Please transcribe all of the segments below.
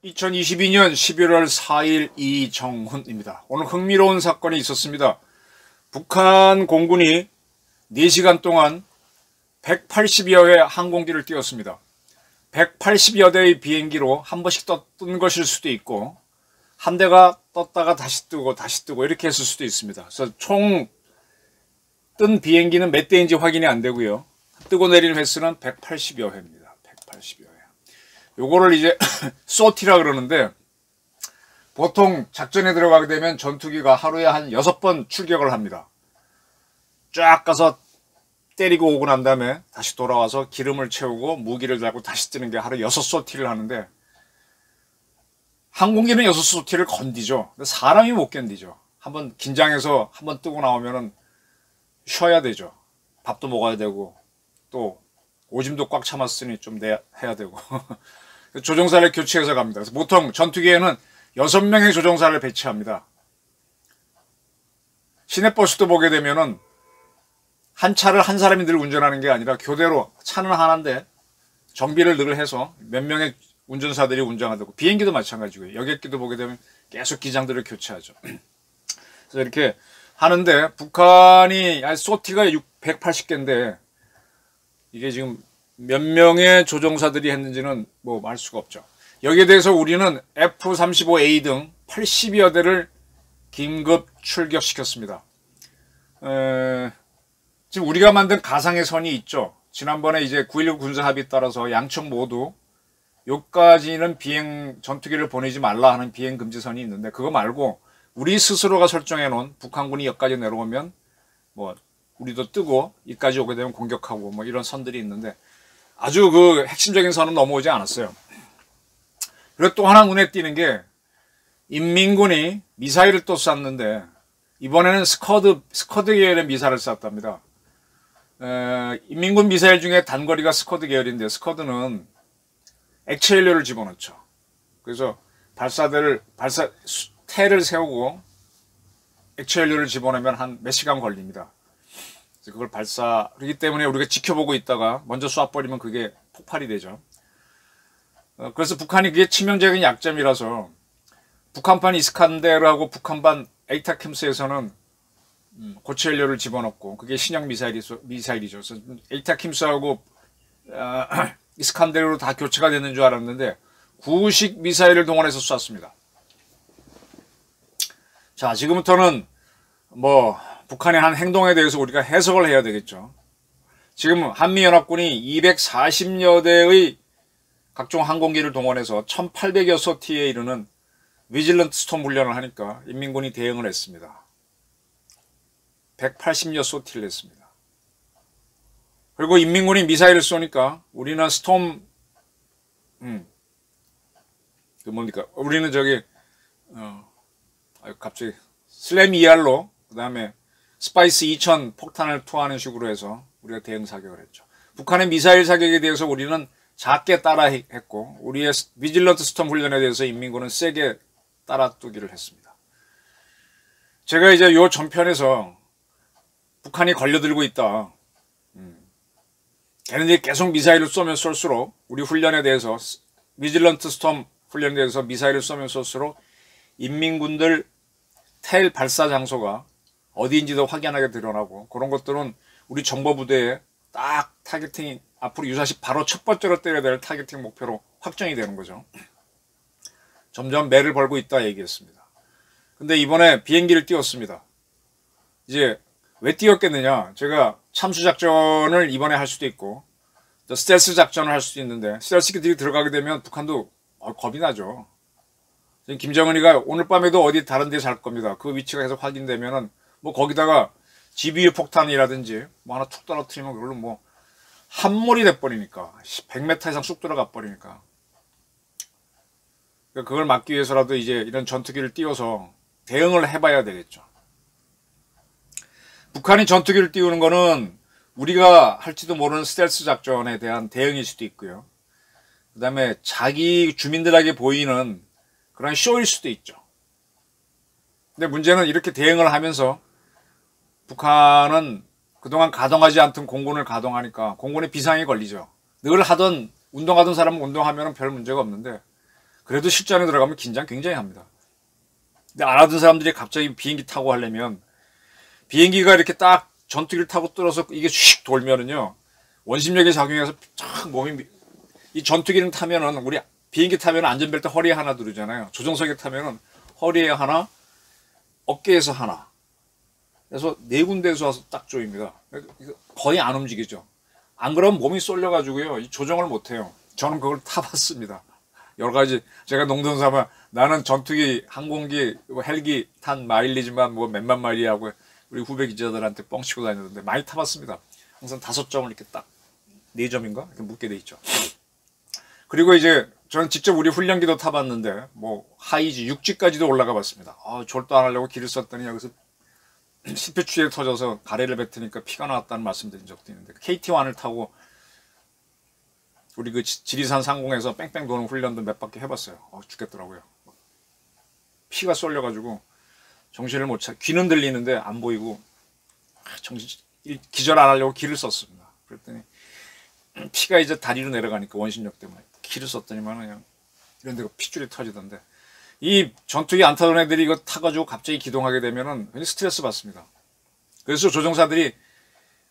2022년 11월 4일 이정훈입니다. 오늘 흥미로운 사건이 있었습니다. 북한 공군이 4시간 동안 180여 회 항공기를 띄웠습니다. 180여 대의 비행기로 한 번씩 뜬 것일 수도 있고 한 대가 떴다가 다시 뜨고 이렇게 했을 수도 있습니다. 그래서 총 뜬 비행기는 몇 대인지 확인이 안 되고요. 뜨고 내린 횟수는 180여 회입니다. 180여 회. 요거를 이제 소티라 그러는데, 보통 작전에 들어가게 되면 전투기가 하루에 한 6번 출격을 합니다. 쫙 가서 때리고 오고 난 다음에 다시 돌아와서 기름을 채우고 무기를 달고 다시 뜨는 게 하루 6소티를 하는데, 항공기는 6소티를 건디죠. 근데 사람이 못 견디죠. 한번 긴장해서 한번 뜨고 나오면은 쉬어야 되죠. 밥도 먹어야 되고 또 오줌도 꽉 참았으니 좀 해야 되고 조종사를 교체해서 갑니다. 그래서 보통 전투기에는 6명의 조종사를 배치합니다. 시내버스도 보게 되면은 한 차를 한 사람이 늘 운전하는 게 아니라 교대로 차는 하나인데 정비를 늘 해서 몇 명의 운전사들이 운전하고, 비행기도 마찬가지고요. 여객기도 보게 되면 계속 기장들을 교체하죠. 그래서 이렇게 하는데, 북한이 소티가 180개인데 이게 지금 몇 명의 조종사들이 했는지는 뭐 알 수가 없죠. 여기에 대해서 우리는 F-35A 등 80여 대를 긴급 출격시켰습니다. 지금 우리가 만든 가상의 선이 있죠. 지난번에 이제 9.19 군사합의 따라서 양측 모두 요까지는 전투기를 보내지 말라 하는 비행 금지선이 있는데, 그거 말고 우리 스스로가 설정해 놓은 북한군이 여기까지 내려오면 뭐 우리도 뜨고 여기까지 오게 되면 공격하고 뭐 이런 선들이 있는데, 아주 그 핵심적인 선은 넘어오지 않았어요. 그리고 또 하나 눈에 띄는 게, 인민군이 미사일을 또 쐈는데 이번에는 스커드 계열의 미사일을 쐈답니다. 인민군 미사일 중에 단거리가 스커드 계열인데, 스커드는 액체 연료를 집어넣죠. 그래서 태를 세우고 액체 연료를 집어넣으면 한 몇 시간 걸립니다. 그래서 그걸 그렇기 때문에 우리가 지켜보고 있다가 먼저 쏴버리면 그게 폭발이 되죠. 그래서 북한이 그게 치명적인 약점이라서, 북한판 이스칸데르하고 북한판 에이타킴스에서는 고체 연료를 집어넣고, 그게 신형 미사일이죠. 그래서 에이타킴스하고 이스칸데르로 다 교체가 됐는 줄 알았는데 구식 미사일을 동원해서 쐈습니다. 자, 지금부터는 뭐 북한의 한 행동에 대해서 우리가 해석을 해야 되겠죠. 지금 한미연합군이 240여 대의 각종 항공기를 동원해서 1800여 소티에 이르는 비질런트 스톰 훈련을 하니까 인민군이 대응을 했습니다. 180여 소티를 했습니다. 그리고 인민군이 미사일을 쏘니까 우리는 우리는 갑자기 슬램 ER로, 그 다음에 스파이스 2000 폭탄을 투하하는 식으로 해서 우리가 대응 사격을 했죠. 북한의 미사일 사격에 대해서 우리는 작게 따라 했고, 우리의 비질런트 스톰 훈련에 대해서 인민군은 세게 따라두기를 했습니다. 제가 이제 요 전편에서 북한이 걸려들고 있다, 걔네들이 계속 미사일을 쏘면 쏠수록 우리 훈련에 대해서, 비질런트 스톰 훈련에 대해서 미사일을 쏘면 쏠수록 인민군들 텔 발사 장소가 어디인지도 확연하게 드러나고, 그런 것들은 우리 정보부대에 딱 타겟팅이, 앞으로 유사시 바로 첫 번째로 때려야 될 타겟팅 목표로 확정이 되는 거죠. 점점 매를 벌고 있다 얘기했습니다. 근데 이번에 비행기를 띄웠습니다. 이제 왜 띄웠겠느냐, 제가 참수작전을 이번에 할 수도 있고 또 스텔스 작전을 할 수도 있는데, 스텔스기들이 들어가게 되면 북한도 겁이 나죠. 김정은이가 오늘 밤에도 어디 다른 데 잘 겁니다. 그 위치가 계속 확인되면은 뭐 거기다가 GBU 폭탄이라든지 뭐 하나 툭 떨어뜨리면 그걸로 뭐 함몰이 돼버리니까, 100m 이상 쑥 들어가 버리니까, 그걸 막기 위해서라도 이제 이런 전투기를 띄워서 대응을 해봐야 되겠죠. 북한이 전투기를 띄우는 거는 우리가 할지도 모르는 스텔스 작전에 대한 대응일 수도 있고요. 그 다음에 자기 주민들에게 보이는 그런 쇼일 수도 있죠. 근데 문제는 이렇게 대응을 하면서 북한은 그동안 가동하지 않던 공군을 가동하니까 공군에 비상이 걸리죠. 늘 하던 운동하던 사람은 운동하면 별 문제가 없는데 그래도 실전에 들어가면 긴장 굉장히 합니다. 근데 안 하던 사람들이 갑자기 비행기 타고 하려면 비행기가 이렇게 딱 전투기를 타고 뚫어서 이게 슉 돌면은요 원심력이 작용해서 쫙 몸이 이 전투기를 타면은 우리 비행기 타면 안전벨트 허리에 하나 두르잖아요. 조종석에 타면은 허리에 하나, 어깨에서 하나. 그래서 네 군데에서 와서 딱 조입니다. 거의 안 움직이죠. 안 그러면 몸이 쏠려가지고요 조정을 못해요. 저는 그걸 타봤습니다. 여러 가지 제가 농담 삼아 나는 전투기, 항공기, 헬기 탄 마일리지만 뭐 몇만 마일이라고 우리 후배 기자들한테 뻥치고 다녔는데 많이 타봤습니다. 항상 5점을 이렇게 딱 4점인가 이렇게 묶게 돼 있죠. 그리고 이제 저는 직접 우리 훈련기도 타봤는데 뭐 하이지, 6지까지도 올라가 봤습니다. 졸도 안 하려고 길을 썼더니 여기서 심폐추에 터져서 가래를 뱉으니까 피가 나왔다는 말씀드린 적도 있는데 KT-1을 타고 우리 그 지리산 상공에서 뺑뺑 도는 훈련도 몇 바퀴 해봤어요. 죽겠더라고요. 피가 쏠려가지고 정신을 못 차. 귀는 들리는데 안 보이고 기절 안 하려고 기를 썼습니다. 그랬더니 피가 이제 다리로 내려가니까 원심력 때문에 기를 썼더니만 그냥 이런 데가 핏줄이 터지던데 이 전투기 안 타던 애들이 이거 타가지고 갑자기 기동하게 되면은 굉장히 스트레스 받습니다. 그래서 조종사들이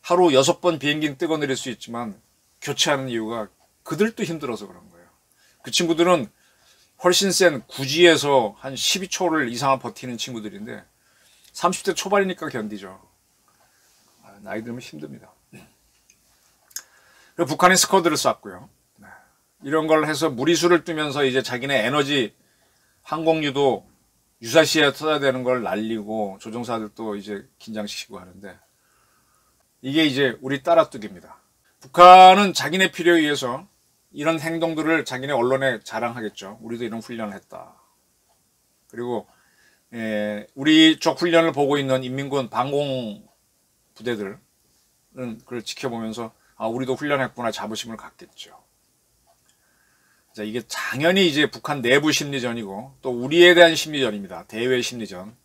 하루 6번 비행기는 뜨고 내릴 수 있지만 교체하는 이유가 그들도 힘들어서 그런 거예요. 그 친구들은 훨씬 센 구지에서 한 12초를 이상을 버티는 친구들인데 30대 초반이니까 견디죠. 나이 들면 힘듭니다. 그리고 북한이 스쿼드를 쐈고요. 이런 걸 해서 무리수를 뜨면서 이제 자기네 에너지 항공유도 유사시에 터져야 되는 걸 날리고 조종사들도 이제 긴장시키고 하는데 이게 이제 우리 따라뜨기입니다. 북한은 자기네 필요에 의해서 이런 행동들을 자기네 언론에 자랑하겠죠. 우리도 이런 훈련을 했다. 그리고 우리 쪽 훈련을 보고 있는 인민군 방공 부대들은 그걸 지켜보면서 우리도 훈련했구나 자부심을 갖겠죠. 자, 이게 당연히 이제 북한 내부 심리전이고 또 우리에 대한 심리전입니다. 대외 심리전.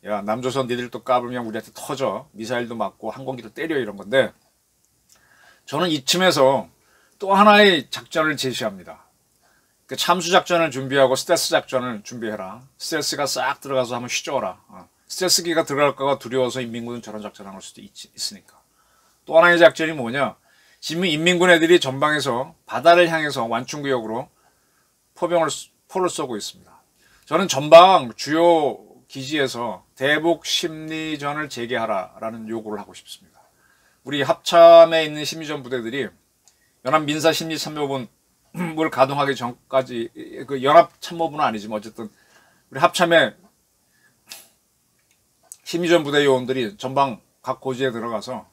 야, 남조선 니들도 까불면 우리한테 터져. 미사일도 맞고 항공기도 때려 이런 건데 저는 이쯤에서 또 하나의 작전을 제시합니다. 그 참수작전을 준비하고 스트레스 작전을 준비해라. 스트레스가 싹 들어가서 한번 휘저어라. 스트레스기가 들어갈까가 두려워서 인민군은 저런 작전을 할 수도 있으니까. 또 하나의 작전이 뭐냐. 지금 인민군 애들이 전방에서 바다를 향해서 완충구역으로 포를 쏘고 있습니다. 저는 전방 주요 기지에서 대북 심리전을 재개하라라는 요구를 하고 싶습니다. 우리 합참에 있는 심리전 부대들이 연합민사심리참모본을 가동하기 전까지 그 연합참모본은 아니지만 어쨌든 우리 합참의 심리전 부대 요원들이 전방 각 고지에 들어가서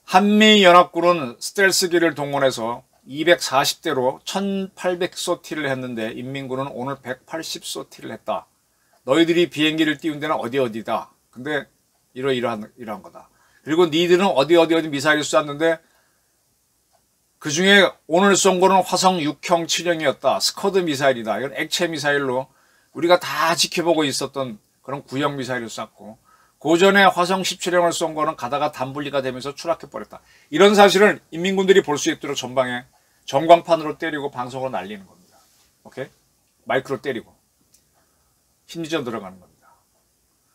한미연합군은 스텔스기를 동원해서 240대로 1800소티를 했는데 인민군은 오늘 180소티를 했다. 너희들이 비행기를 띄운 데는 어디다. 근데 이러한 거다. 그리고 니들은 어디 미사일을 쐈는데 그 중에 오늘 쏜 거는 화성 6형 7형이었다. 스커드 미사일이다. 이건 액체 미사일로 우리가 다 지켜보고 있었던 그런 구형 미사일을 쐈고 고전에 화성 17형을 쏜 거는 가다가 단분리가 되면서 추락해버렸다. 이런 사실을 인민군들이 볼 수 있도록 전방에 전광판으로 때리고 방송으로 날리는 겁니다. 오케이? 마이크로 때리고 심리전 들어가는 겁니다.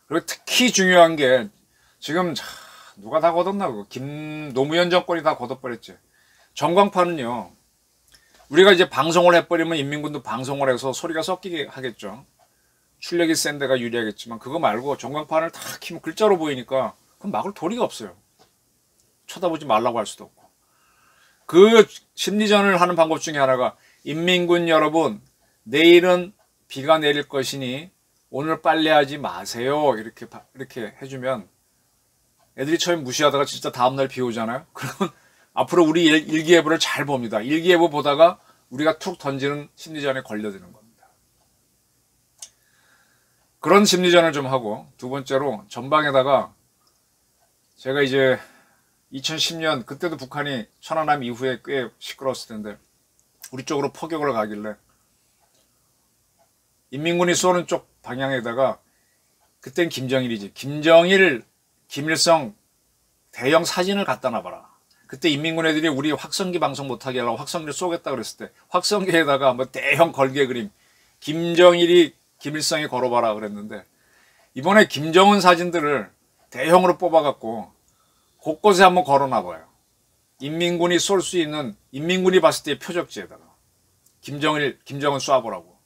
그리고 특히 중요한 게 지금 누가 다 걷었나 그거 노무현 정권이 다 걷어버렸지. 전광판은요. 우리가 이제 방송을 해버리면 인민군도 방송을 해서 소리가 섞이게 하겠죠. 출력이 센 데가 유리하겠지만 그거 말고 전광판을 탁 키면 글자로 보이니까 그럼 막을 도리가 없어요. 쳐다보지 말라고 할 수도 없고. 그 심리전을 하는 방법 중에 하나가 인민군 여러분 내일은 비가 내릴 것이니 오늘 빨래하지 마세요. 이렇게 해주면 애들이 처음에 무시하다가 진짜 다음날 비 오잖아요. 그러면 앞으로 우리 일기예보를 잘 봅니다. 일기예보 보다가 우리가 툭 던지는 심리전에 걸려드는 겁니다. 그런 심리전을 좀 하고 두 번째로 전방에다가 제가 이제 2010년 그때도 북한이 천안함 이후에 꽤 시끄러웠을 텐데 우리 쪽으로 포격을 가길래 인민군이 쏘는 쪽 방향에다가 그땐 김정일이지. 김정일, 김일성 대형 사진을 갖다 놔봐라. 그때 인민군 애들이 우리 확성기 방송 못하게 하려고 확성기를 쏘겠다 그랬을 때 확성기에다가 뭐 대형 걸개 그림 김정일이 김일성이 걸어봐라 그랬는데 이번에 김정은 사진들을 대형으로 뽑아갖고 곳곳에 한번 걸어놔봐요. 인민군이 쏠 수 있는 인민군이 봤을 때 표적지에다가 김정은 쏴보라고.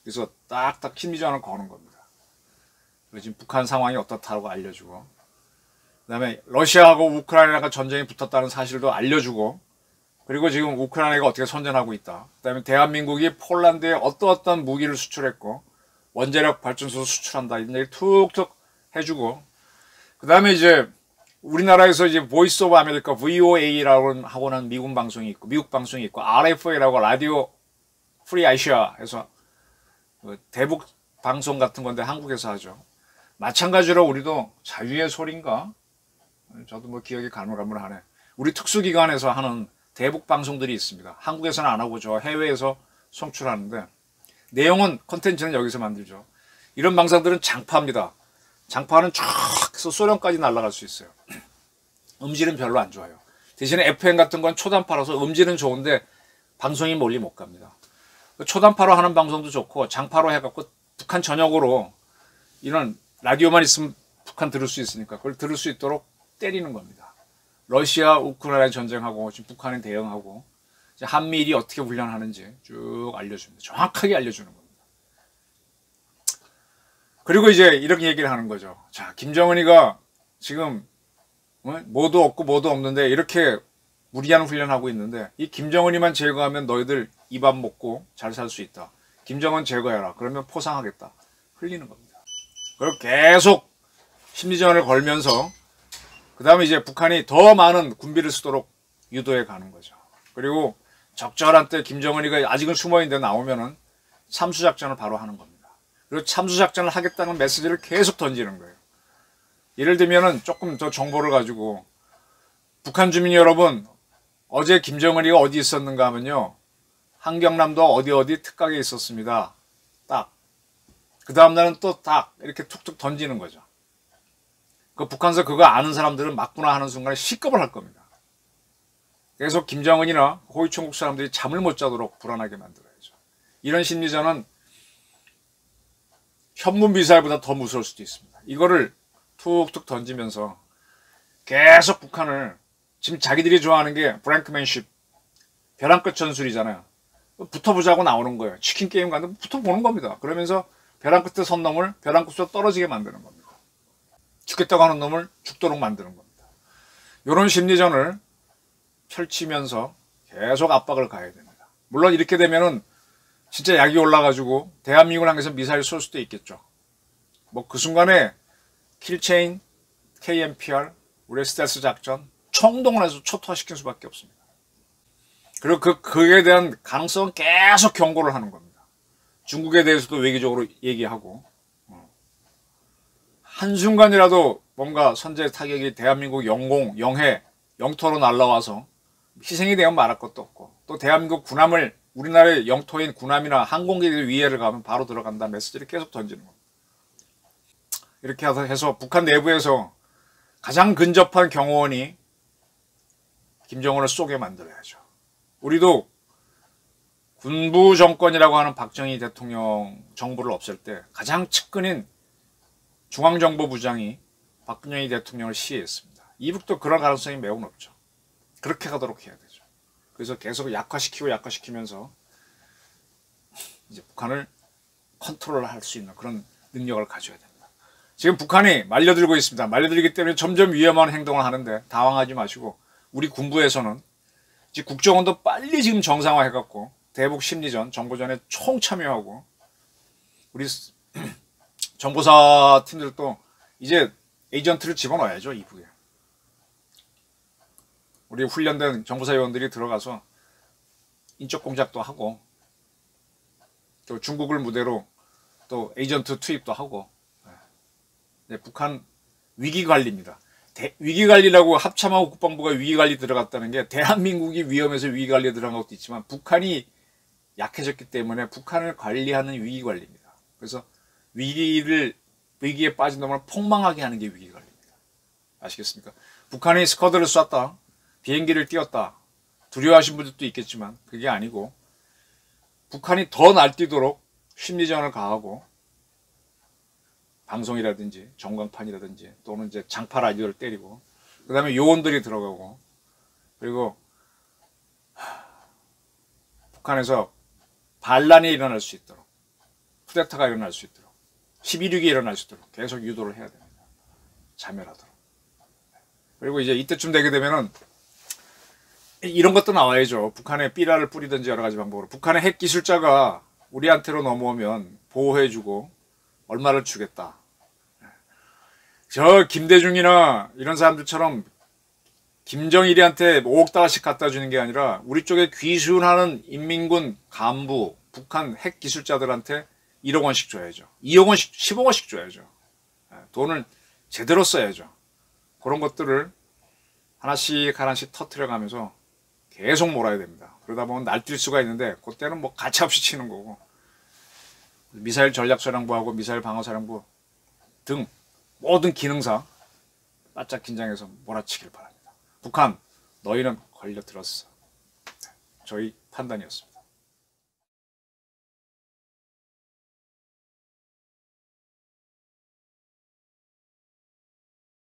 그래서 딱딱 심리전을 거는 겁니다. 그리고 지금 북한 상황이 어떻다고 알려주고 그 다음에 러시아하고 우크라이나가 전쟁이 붙었다는 사실도 알려주고 그리고 지금 우크라이나가 어떻게 선전하고 있다. 그 다음에 대한민국이 폴란드에 어떤 무기를 수출했고 원자력 발전소 수출한다. 이런 얘기 툭툭 해주고 그 다음에 이제 우리나라에서 이제 보이스 오브 아메리카 VOA라고 하고는 미국 방송이 있고 RFA라고 라디오 프리 아시아에서 대북 방송 같은 건데 한국에서 하죠. 마찬가지로 우리도 자유의 소리인가? 저도 뭐 기억이 가물가물하네. 우리 특수기관에서 하는 대북 방송들이 있습니다. 한국에서는 안 하고 저 해외에서 송출하는데 내용은 컨텐츠는 여기서 만들죠. 이런 방송들은 장파입니다. 장파는 쫙 해서 소련까지 날아갈 수 있어요. 음질은 별로 안 좋아요. 대신에 FM 같은 건 초단파라서 음질은 좋은데 방송이 멀리 못 갑니다. 초단파로 하는 방송도 좋고 장파로 해갖고 북한 전역으로 이런 라디오만 있으면 북한 들을 수 있으니까 그걸 들을 수 있도록 때리는 겁니다. 러시아, 우크라이나 전쟁하고 지금 북한에 대응하고 한미일이 어떻게 훈련하는지 쭉 알려줍니다. 정확하게 알려주는 겁니다. 그리고 이제 이렇게 얘기를 하는 거죠. 자, 김정은이가 지금 뭐도 없고 뭐도 없는데 이렇게 무리한 훈련하고 있는데 이 김정은이만 제거하면 너희들 입 안 먹고 잘 살 수 있다. 김정은 제거해라. 그러면 포상하겠다. 흘리는 겁니다. 그리고 계속 심리전을 걸면서 그 다음에 이제 북한이 더 많은 군비를 쓰도록 유도해 가는 거죠. 그리고 적절한 때 김정은이가 아직은 숨어있는데 나오면은 참수작전을 바로 하는 겁니다. 그리고 참수작전을 하겠다는 메시지를 계속 던지는 거예요. 예를 들면은 조금 더 정보를 가지고 북한 주민 여러분 어제 김정은이가 어디 있었는가 하면요. 한경남도 어디 특각에 있었습니다. 딱. 그 다음날은 또 딱 이렇게 툭툭 던지는 거죠. 그 북한에서 그거 아는 사람들은 맞구나 하는 순간에 시겁을 할 겁니다. 그래서 김정은이나 호위총국 사람들이 잠을 못 자도록 불안하게 만들어야죠. 이런 심리전은 현문 미사일보다 더 무서울 수도 있습니다. 이거를 툭툭 던지면서 계속 북한을 지금 자기들이 좋아하는 게 브랭크맨십 벼랑 끝 전술이잖아요. 붙어보자고 나오는 거예요. 치킨 게임 가는데 붙어보는 겁니다. 그러면서 벼랑 끝에 선 놈을 벼랑 끝으로 떨어지게 만드는 겁니다. 죽겠다고 하는 놈을 죽도록 만드는 겁니다. 이런 심리전을 펼치면서 계속 압박을 가해야 됩니다. 물론 이렇게 되면은 진짜 약이 올라가지고 대한민국을 향해서 미사일 쏠 수도 있겠죠. 뭐 그 순간에 킬체인, KMPR, 우리 스텔스 작전 총동을 해서 초토화시킬 수밖에 없습니다. 그리고 그에 대한 가능성은 계속 경고를 하는 겁니다. 중국에 대해서도 외교적으로 얘기하고 한순간이라도 뭔가 선제 타격이 대한민국 영공, 영해, 영토로 날라와서 희생이 되면 말할 것도 없고 또 대한민국 군함을 우리나라의 영토인 군함이나 항공기의 위해를 가면 바로 들어간다는 메시지를 계속 던지는 겁니다. 이렇게 해서 북한 내부에서 가장 근접한 경호원이 김정은을 쏘게 만들어야죠. 우리도 군부 정권이라고 하는 박정희 대통령 정부를 없앨 때 가장 측근인 중앙정보부장이 박정희 대통령을 시해했습니다. 이북도 그런 가능성이 매우 높죠. 그렇게 가도록 해야 되죠. 그래서 계속 약화시키면서 이제 북한을 컨트롤할 수 있는 그런 능력을 가져야 됩니다. 지금 북한이 말려들고 있습니다. 말려들기 때문에 점점 위험한 행동을 하는데 당황하지 마시고 우리 군부에서는 이제 국정원도 빨리 지금 정상화해갖고 대북 심리전, 정보전에 총참여하고 우리 정보사 팀들도 이제 에이전트를 집어넣어야죠. 이북에. 우리 훈련된 정보사 요원들이 들어가서 인적 공작도 하고 또 중국을 무대로 또 에이전트 투입도 하고 네, 북한 위기관리입니다. 위기관리라고 합참하고 국방부가 위기관리 들어갔다는 게 대한민국이 위험해서 위기관리에 들어간 것도 있지만 북한이 약해졌기 때문에 북한을 관리하는 위기관리입니다. 그래서 위기에 빠진 놈을 폭망하게 하는 게 위기 관리입니다. 아시겠습니까? 북한이 스커드를 쐈다, 비행기를 띄웠다, 두려워하신 분들도 있겠지만 그게 아니고 북한이 더 날뛰도록 심리전을 가하고 방송이라든지 전광판이라든지 또는 이제 장파 라디오를 때리고 그 다음에 요원들이 들어가고 그리고 북한에서 반란이 일어날 수 있도록 쿠데타가 일어날 수 있도록 11.6이 일어날 수 있도록 계속 유도를 해야 됩니다. 자멸하도록. 그리고 이제 이때쯤 되게 되면은 이런 것도 나와야죠. 북한에 삐라를 뿌리든지 여러 가지 방법으로 북한의 핵 기술자가 우리한테로 넘어오면 보호해주고 얼마를 주겠다. 저 김대중이나 이런 사람들처럼 김정일이한테 5억 달러씩 갖다 주는 게 아니라 우리 쪽에 귀순하는 인민군 간부, 북한 핵 기술자들한테 1억 원씩 줘야죠. 2억 원씩, 10억 원씩 줘야죠. 돈을 제대로 써야죠. 그런 것들을 하나씩 하나씩 터트려가면서 계속 몰아야 됩니다. 그러다 보면 날뛸 수가 있는데 그때는 뭐 가차없이 치는 거고 미사일 전략사령부하고 미사일 방어사령부 등 모든 기능사 바짝 긴장해서 몰아치길 바랍니다. 북한 너희는 걸려들었어. 저희 판단이었습니다.